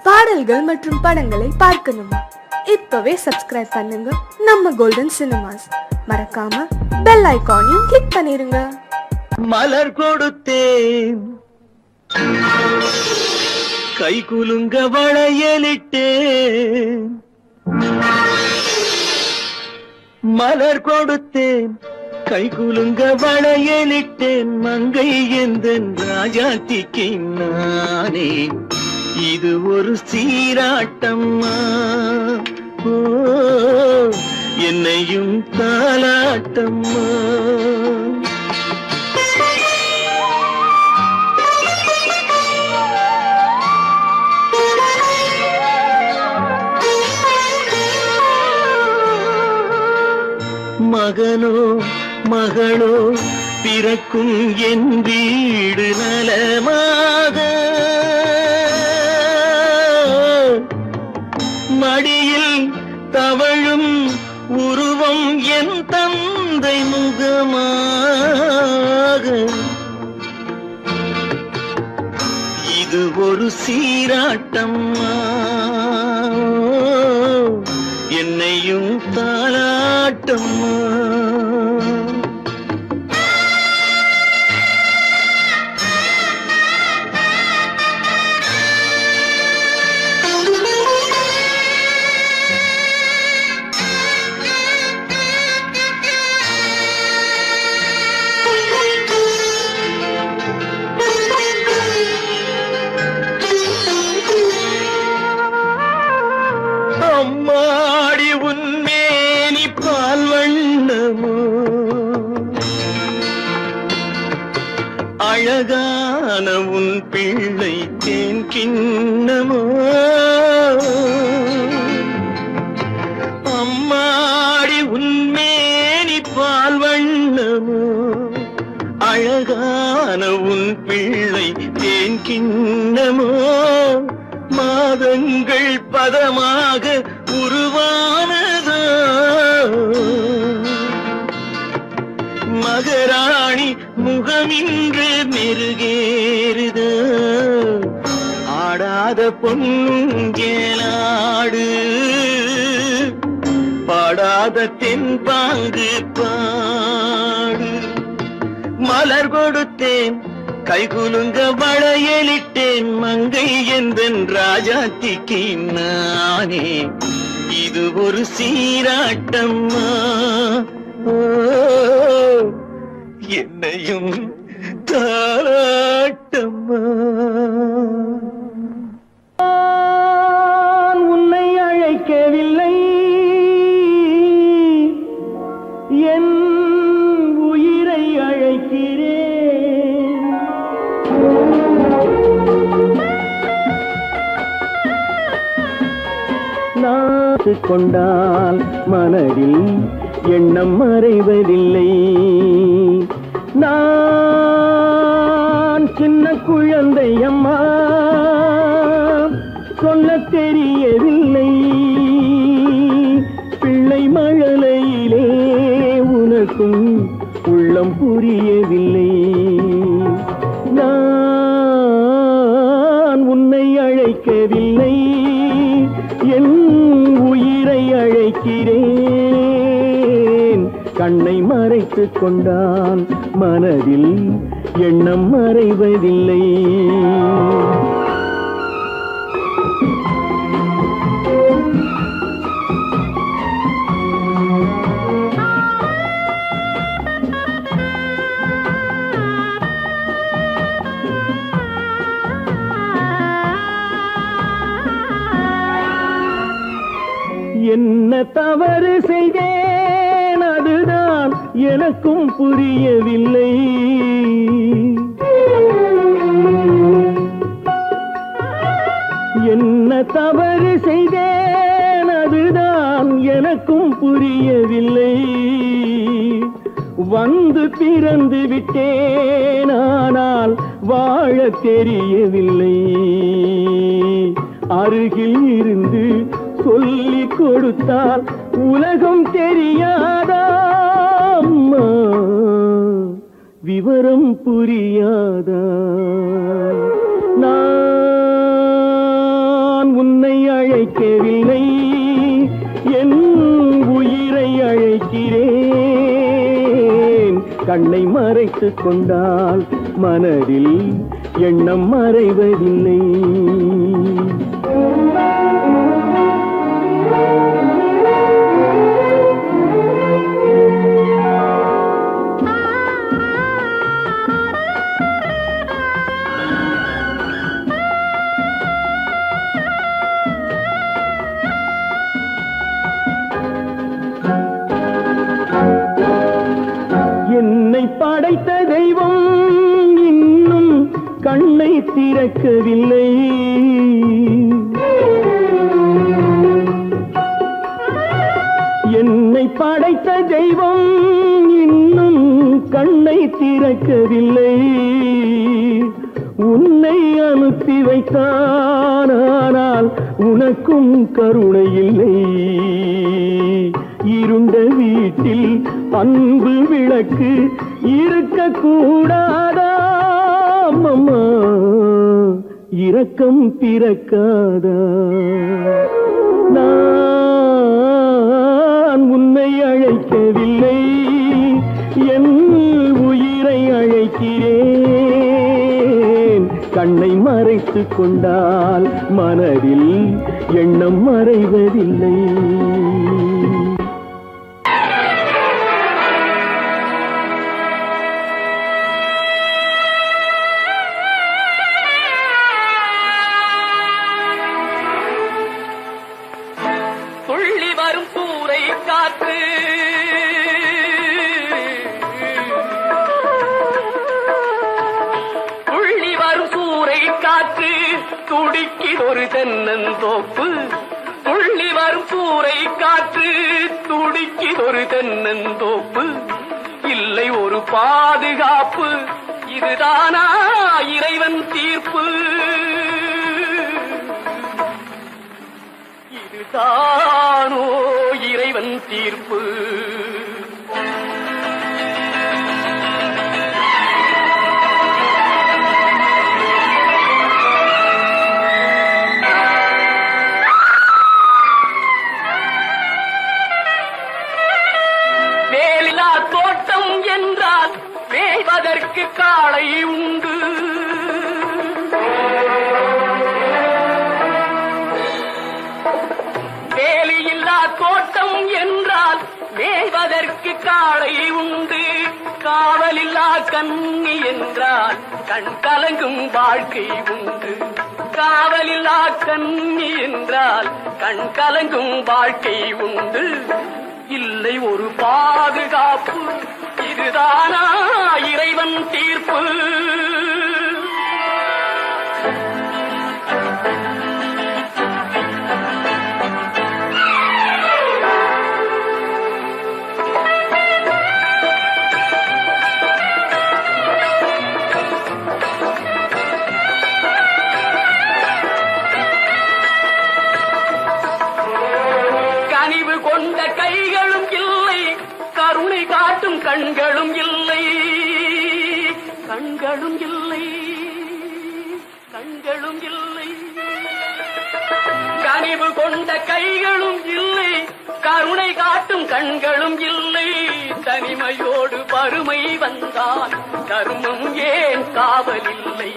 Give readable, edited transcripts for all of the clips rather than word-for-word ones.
பாடல்கள் மற்றும் படங்களை பார்க்கணுமா? இப்பவே சப்ஸ்கிரைப் பண்ணுங்க நம்ம கோல்டன் சினிமாஸ். மறக்காம பெல் ஐகானையும் கிளிக் பண்ணிருங்க. மலர் கொடுத்தேன், கை குலுங்க வளையலிட்டேன். மலர் கொடுத்தேன், கை குலுங்க வளையலிட்டேன். மங்கை எந்தன் ராஜாத்திக்கு நானே, இது ஒரு சீராட்டம்மா. ஓ, என்னையும் தாலாட்டம்மா. மகனோ மகளோ பிறக்கும் என் வீடு நலமாக, மடியில் தவழும் உருவம் என் தந்தை முகமாக. இது ஒரு சீராட்டம்மா, என்னையும் தாலாட்டம்மா. அம்மாடி உன்மேனி பால் வண்ணமோ, அழகான உன் பிள்ளை தேன் கிண்ணமோ. அம்மாடி உன்மேனி பால் வண்ணமோ, அழகான உன் பிள்ளை தேன் கிண்ணமோ. மாதங்கள் பதமாக உருவானதோ, மகராணி முகமின்று மெருகேறுதோ. ஆடாத பொன்னுங்கேலாடு, பாடாத தென்பாங்கு பாடு. மலர் கொடுத்தேன், கைகுலுங்க வளையலிட்டேன். மங்கை எந்தன் ராஜாத்திக்கு நானே, இது ஒரு சீராட்டம்மா. ஓ, என்னையும் தாலாட்டம்மா. உன்னை அழைக்கவில்லை, என் உயிரை அழைக்கிறேன். நாசு கொண்டால் மனதில் எண்ணம் மறைவதில்லை. நான் சின்ன குழந்தை அம்மா, சொல்ல தெரியவில்லை. பிள்ளை மழலையிலே உனக்கும் உள்ளம் புரியவில்லை. நான் உன்னை அழைக்கவில்லை, என் உயிரை அழைக்கிறேன். கண்ணை மறைத்துக் கொண்டான் மனதில் எண்ணம் மறைவதில்லை. என்ன தவறு செய்தேன், அதுதான் எனக்கும் புரியவில்லை. என்ன தவறு செய்தேன், அதுதான் எனக்கும் புரியவில்லை. வந்து பிறந்து விட்டேன், ஆனால் வாழ தெரியவில்லை. அருகில் இருந்து சொல்லிக் கொடுத்தால் உலகம் தெரியாதா அம்மா, விவரம் புரியாதா? நான் உன்னை அழைக்கவில்லை, என் உயிரை அழைக்கிறேன். கண்ணை மறைத்துக் கொண்டால் மனதில் எண்ணம் மறைவதில்லை. என்னை படைத்த தெய்வம் இன்னும் கண்ணை திறக்கவில்லை. என்னை படைத்த தெய்வம் இன்னும் கண்ணை திறக்கவில்லை. உன்னை அனுப்பி வைத்தான், ஆனால் உனக்கும் கருணை இல்லை. இருண்ட வீட்டில் அன்பு விளக்கு இருக்க கூடாதா? அம்மா இரக்கம் பிறக்காதா? நான் உன்னை அழைக்கவில்லை, என் உயிரை அழைக்கிறேன். கண்ணை மறைத்துக் கொண்டால் மனதில் எண்ணம் மறைவதில்லை. துள்ளி வரும் சூறை காற்று, துள்ளி வரும் சூறை காற்று துடிக்கிதொரு தென்னந்தோப்பு. துள்ளி வரும் சூறை காற்று துடிக்கிதொரு தென்னந்தோப்பு. இல்லை ஒரு பாதுகாப்பு, இதுதானா இறைவன் தீர்ப்பு? இதுதானோ இறைவன் தீர்ப்பு? வேலிலா தோட்டம் என்றால் மேய்வதற்கு காளை உண்டு. வேலியில்லா தோட்டம் என்றால் மேய்வதற்கு காளை உண்டு. காவலில்லா கண்ணி என்றால் கண் கலங்கும் வாழ்க்கை உண்டு. காவலில்லா கண்ணி என்றால் கண் கலங்கும் வாழ்க்கை உண்டு. இல்லை ஒரு பாதுகாப்பு, இதுதானா இறைவன் தீர்ப்பு? கனிவு கொண்ட கைகளும் இல்லை, கருணை காட்டும் கண்களும் இல்லை. கண்களும் இல்லை, கண்களும் இல்லை. கனிவு கொண்ட கைகளும் இல்லை, கருணை காட்டும் கண்களும் இல்லை. தனிமையோடு வறுமை வந்தால் தர்மம் ஏன் காவலில்லை?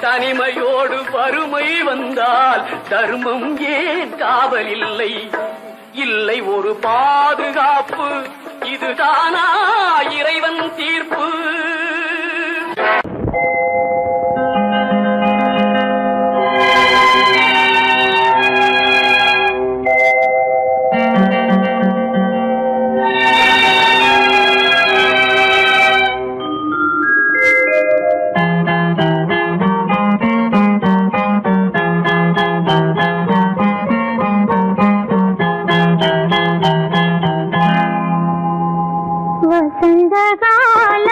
தனிமையோடு வறுமை வந்தால் தர்மம் ஏன் காவலில்லை? இல்லை ஒரு பாதுகாப்பு, இதுதானா இறைவன் தீர்ப்பு? வசந்த கால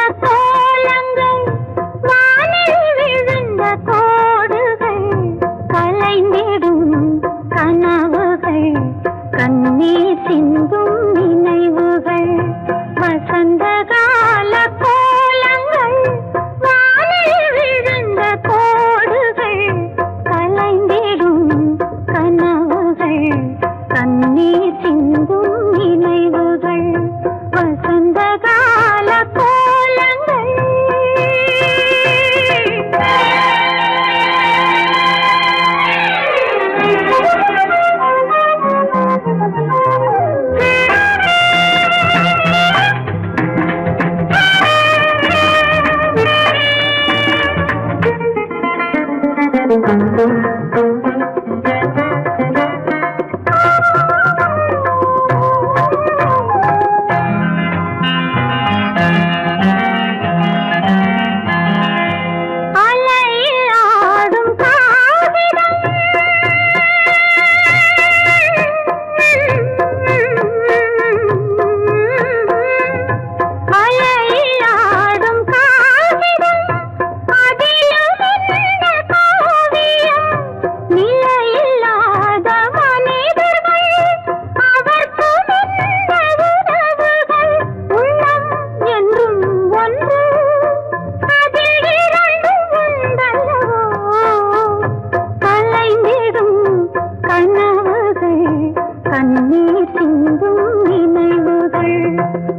கண்ணீர் சிந்தும் நினைவுகள்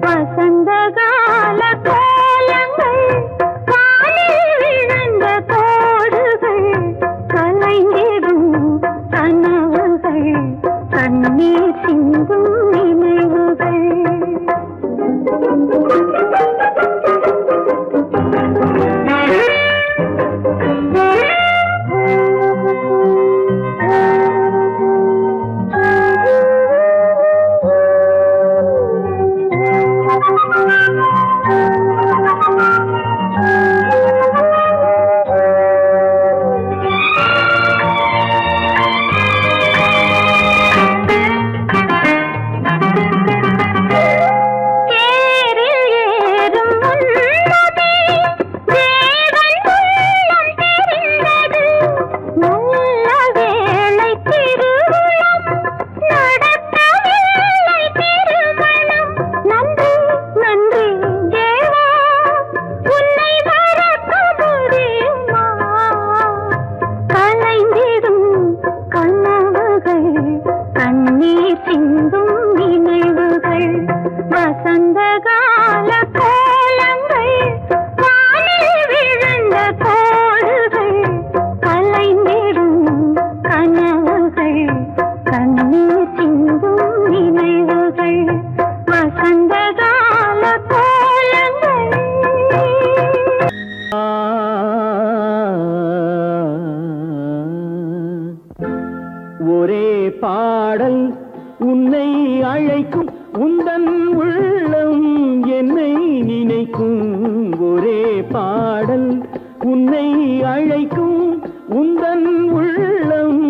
வசந்தகால கோலங்கள் காலில் விழுந்த கோடுகள் கலைந்திடும் கனவுகள் கண்ணீர் சிந்தும் நினைவுகள் ஒரே பாடல் உன்னை அழைக்கும் உந்தன் உள்ளம் என்னை நினைக்கும் ஒரே பாடல் உன்னை அழைக்கும் உந்தன் உள்ளம்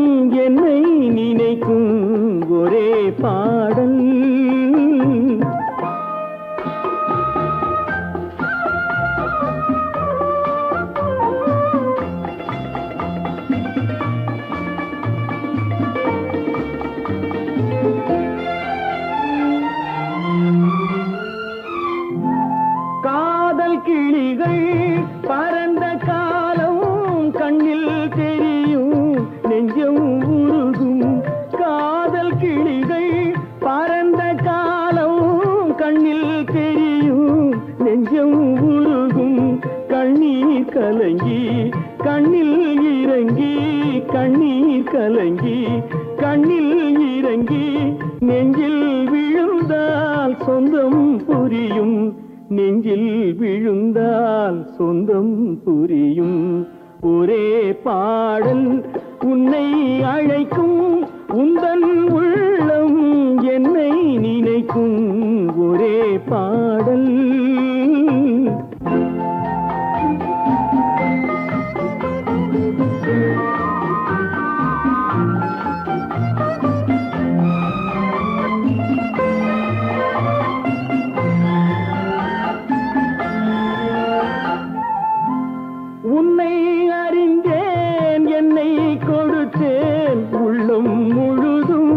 என்னை நினைக்கும் ஒரே பாடல் கிளிகள் பறந்த காலம் கண்ணில் தெரியும் நெஞ்சம் உருகும் காதல் கிளிகள் பறந்த காலம் கண்ணில் தெரியும் நெஞ்சம் உருகும் கண்ணீர் கலங்கி கண்ணில் இறங்கி கண்ணீர் கலங்கி கண்ணில் இறங்கி நெஞ்சில் விழுந்தால் சொந்தம் புரியும் நெஞ்சில் விழுந்தால் சொந்தம் புரியும் ஒரே பாடல் உன்னை அழைக்கும் உந்தன் உள்ளம் என்னை நினைக்கும் ஒரே பாடல் உன்னை அறிந்தேன் என்னை கொடுத்தேன் உள்ளம் முழுதும்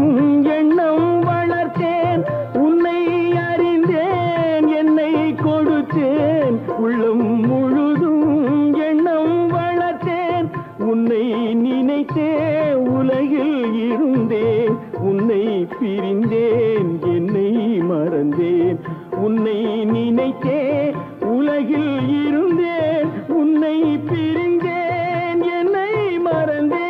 எண்ணம் வளர்த்தேன் உன்னை அறிந்தேன் என்னை கொடுத்தேன் உள்ளம் முழுதும் எண்ணம் வளர்த்தேன் உன்னை நினைத்தே உலகில் இருந்தேன் உன்னை பிரிந்தேன் என்னை மறந்தேன் உன்னை நினைத்தே உலகில் இருந்தேன் உன்னை பிரிந்தேன் என்னை மறந்தேன்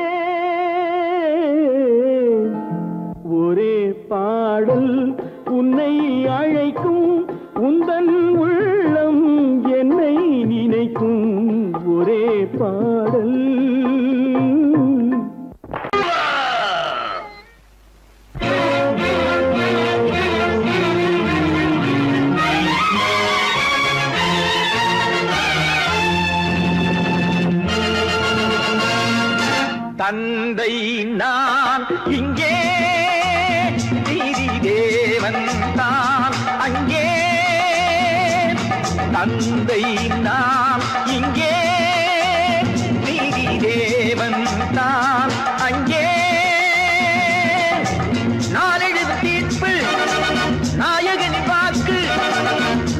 ஒரே பாடல் உன்னை அழைக்கும் உந்தன் உள்ளம் என்னை நினைக்கும் ஒரே பாடல் தந்தை நான் இங்கே நீதி தேவன் தான் அங்கே தந்தை நான் இங்கே நீதி தேவன் தான் அங்கே நான் எழுதும் தீர்ப்பு நாயகனின் வாக்கு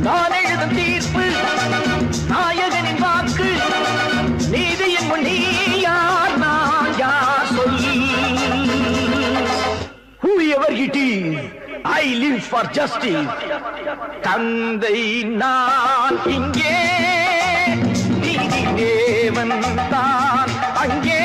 நான் எழுதும் தீர்ப்பு நாயகனின் வாக்கு நீதியின் முன் நீ யார் நான் யார் சொல் whoever it is I live for justice. தந்தை நான் இங்கே, நீதி தேவன் தான் அங்கே.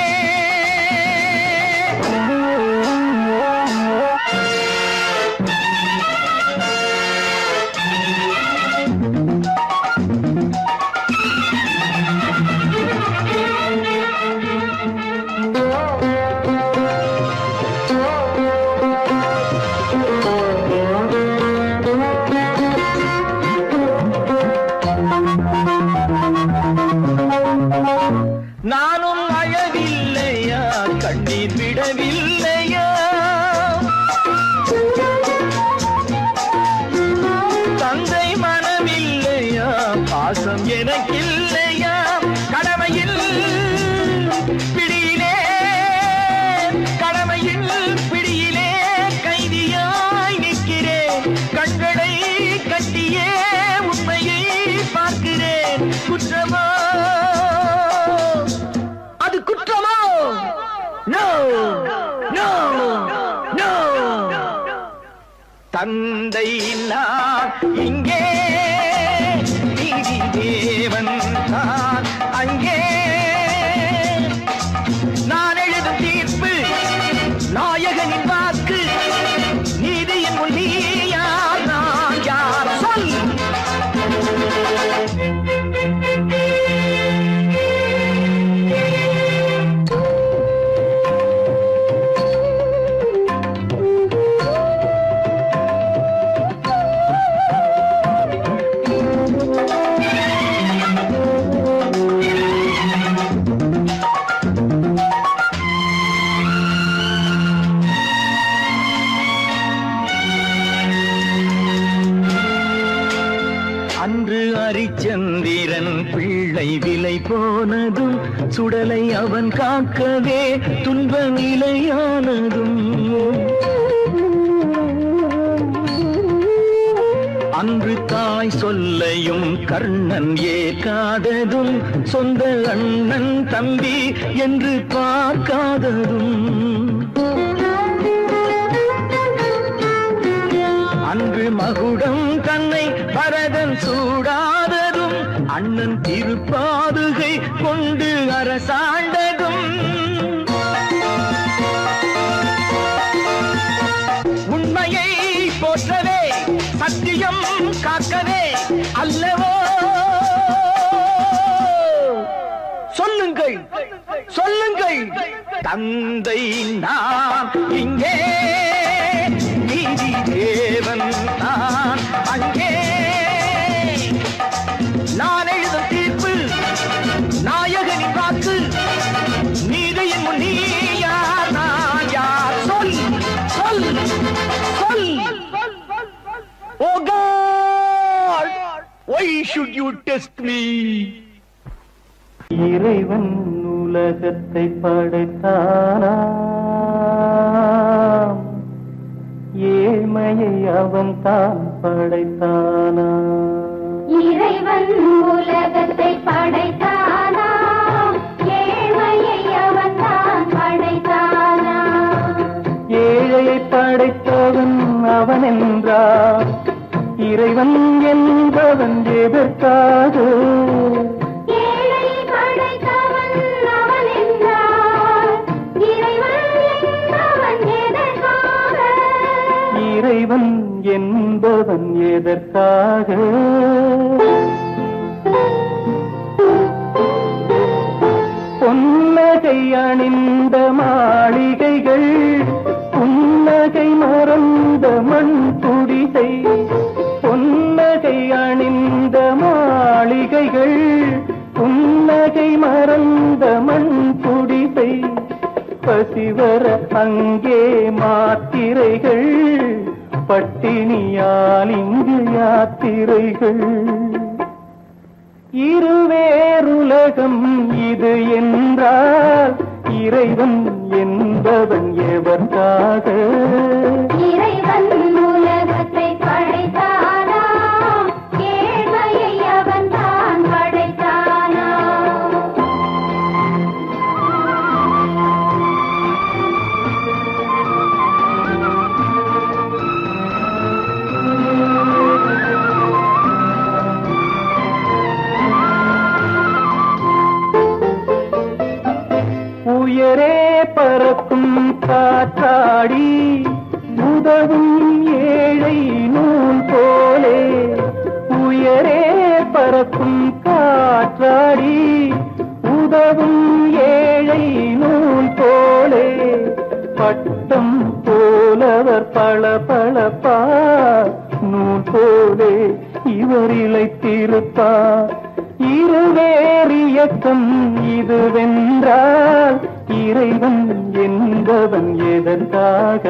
நானும் அழவில்லையா, கண்ணீர் விடவில்லையா, தந்தை மனமில்லையா, பாசம் எனக்கில்லையா, கடமையில் பிடியிலே, கடமையில் பிடியிலே கைதியாய் நிற்கிறேன். கண்களை கட்டியே உண்மையை பார்க்கிறேன். குற்றமா குற்றமோ? No no no. தந்தை நான் இங்கே, நீதி தேவன் தான் அங்கே. நான் எழுதும் தீர்ப்பு நாயகனின் வாக்கு, நீதியின் முன் நீ யார், நான் யார் சொல். அன்று அரிச்சந்திரன் பிள்ளை விலை போனதும், சுடலை அவன் காக்கவே துன்ப நிலையானதும், அன்று தாய் சொல்லையும் கர்ணன் ஏற்காததும், சொந்த அண்ணன் தம்பி என்று பார்க்காததும், அன்று மகுடம் தன்னை பரதன் சூடாததும், அண்ணன் திருப்பாதுகை கொண்டு அரசாண்டதும், உண்மையை போற்றவே சத்தியம் காக்கவே அல்லவோ? சொல்லுங்கள் சொல்லுங்கள். தந்தை நான் இங்கே, நீதி தேவன் தான் அங்கே. நான் எழுதும் தீர்ப்பு நாயகனின் வாக்கு, நீதியின் முன் நீ யார், நான் யார் சொல் சொல் சொல். Oh God, why should you test me? இறைவன் உலகத்தை படைத்தானா, ஏழ்மையை அவன் தான் படைத்தானா? இறைவன் உலகத்தை படைத்தானா, ஏழ்மையை அவன் தான் படைத்தானா? ஏழையை படைத்தவன் அவன் என்றார், இறைவன் என்பவன் எதற்காக? ஏழையை படைத்தவன் அவன் என்றார், இறைவன் என்பவன் எதற்காக? இறைவன் என்பவன் எதற்காக? பொன்னகை அணிந்த மாளிகைகள், புன்னகை மறந்த மண் குடிசை. பொன்னகை அணிந்த மாளிகைகள், புன்னகை மறந்த மண் குடிசை. பசிவர அங்கே மாத்திரைகள், பட்டினியால் இங்கு யாத்திரைகள். இருவேறுலகம் இது என்றால், இறைவன் என்பவன் எவர்க்காக? இறைவன் உலகத்தை படைத்தானா, ஏழ்மையை அவன் தான் படைத்தானா? காற்றாடி உதவும் ஏழை நூல் போலே உயரே பறக்கும் காற்றாடி உதவும் ஏழை நூல் போலே பட்டம் போலவர் பளபளப்பா நூல் போலே இவர் இளைத்திருப்பார் இருவேறு இயக்கம் இதுவென்றால் இறைவன் என்பவன் எதற்காக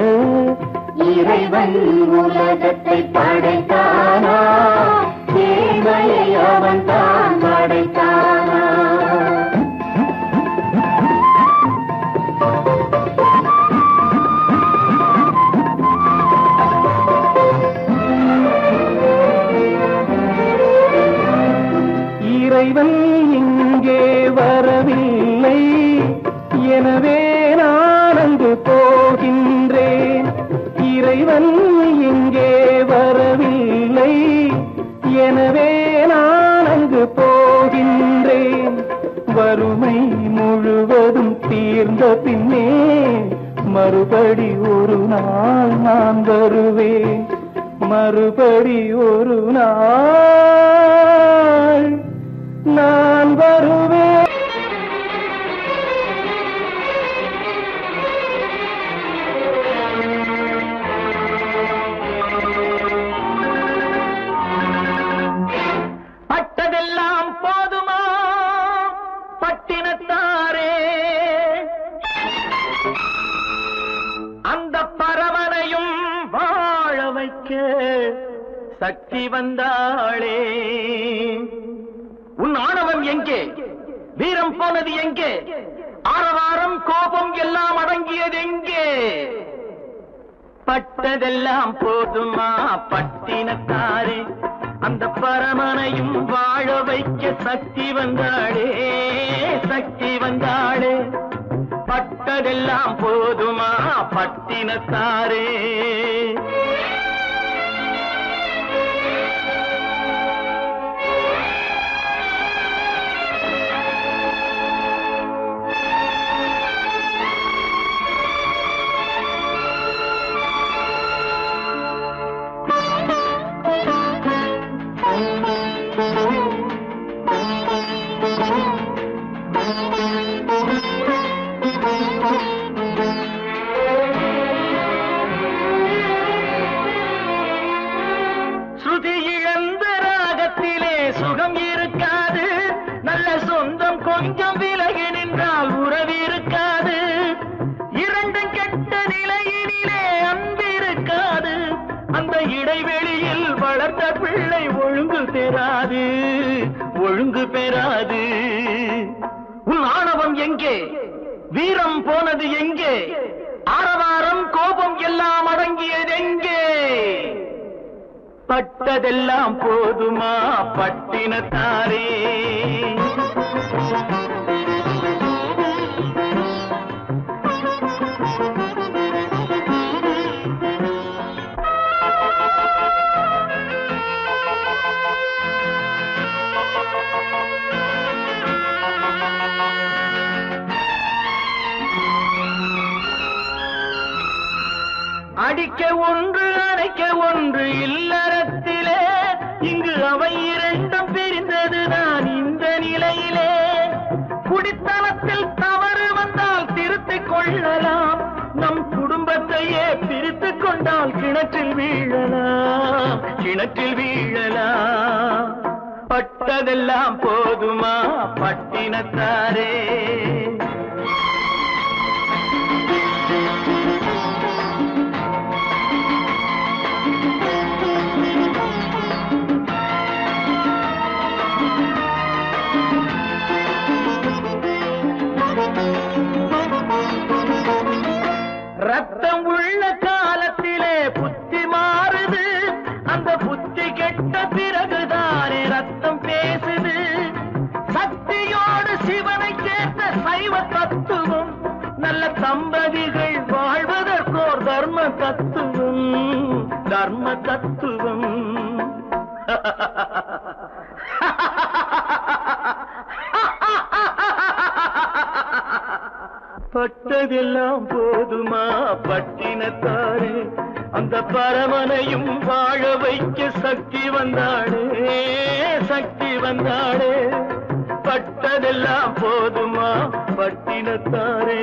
இறைவன் உலகத்தை படைத்தானா ஏழையை அவன் தான் படைத்தானா இறைவன் இங்கே வரவில்லை எனவே நான் அங்கு போகின்றேன் இறைவன் இங்கே வரவில்லை எனவே நான் அங்கு போகின்றேன் வறுமை முழுவதும் தீர்ந்த பின்னே மறுபடி ஒரு நாள் நான் வருவேன் மறுபடி ஒரு நாள் நான் வருவேன் பட்டதெல்லாம் போதுமா பட்டினத்தாரே அந்த பரவனையும் வாழ வைக்க சக்தி வந்தாளே உன் ஆணவம் எங்கே வீரம் போனது எங்கே ஆரவாரம் கோபம் எல்லாம் அடங்கியது எங்கே பட்டதெல்லாம் போதுமா பட்டினத்தாரே அந்த பரமனையும் வாழ வைக்க சக்தி வந்தாளே சக்தி வந்தாளே பட்டதெல்லாம் போதுமா பட்டினத்தாரே ஸ்ருதி இழந்த ராகத்திலே சுகம் இருக்காது நல்ல சொந்தம் கொஞ்சம் விலகி நின்றால் உறவு இருக்காது இரண்டும் கெட்ட நிலையினிலே அன்பு இருக்காது அந்த இடைவெளியில் வளர்த்த பிள்ளை ஒழுங்கு பெறாது ஒழுங்கு பெறாது உன் ஆணவம் எங்கே வீரம் போனது எங்கே ஆரவாரம் கோபம் எல்லாம் அடங்கியது எங்கே பட்டதெல்லாம் போதுமா பட்டினத்தாரே அடிக்க ஒன்று அணைக்க ஒன்று இல்லறத்திலே இங்கு அவை இரண்டும் பிரிந்ததுதான் இந்த நிலையிலே குடித்தனத்தில் தவறு வந்தால் திருத்திக் கொள்ளலாம் நம் குடும்பத்தையே பிரித்துக் கொண்டால் கிணற்றில் வீழலாம் கிணற்றில் வீழலாம் பட்டதெல்லாம் போதுமா பட்டினத்தாரே ரத்தம் உள்ள காலத்திலே புத்தி மாறுது அந்த புத்தி கெட்ட பிறகுதானே ரத்தம் பேசுது சக்தியோடு சிவனை சேர்ந்த சைவ தத்துவம் நல்ல தம்பதிகள் வாழ்வதற்கோர் தர்ம தத்துவம் தர்ம தத்துவம் பட்டதெல்லாம் போதுமா பட்டினத்தாரே, அந்த பரமனையும் வாழ வைக்க சக்தி வந்தாளே, சக்தி வந்தாளே. பட்டதெல்லாம் போதுமா பட்டினத்தாரே.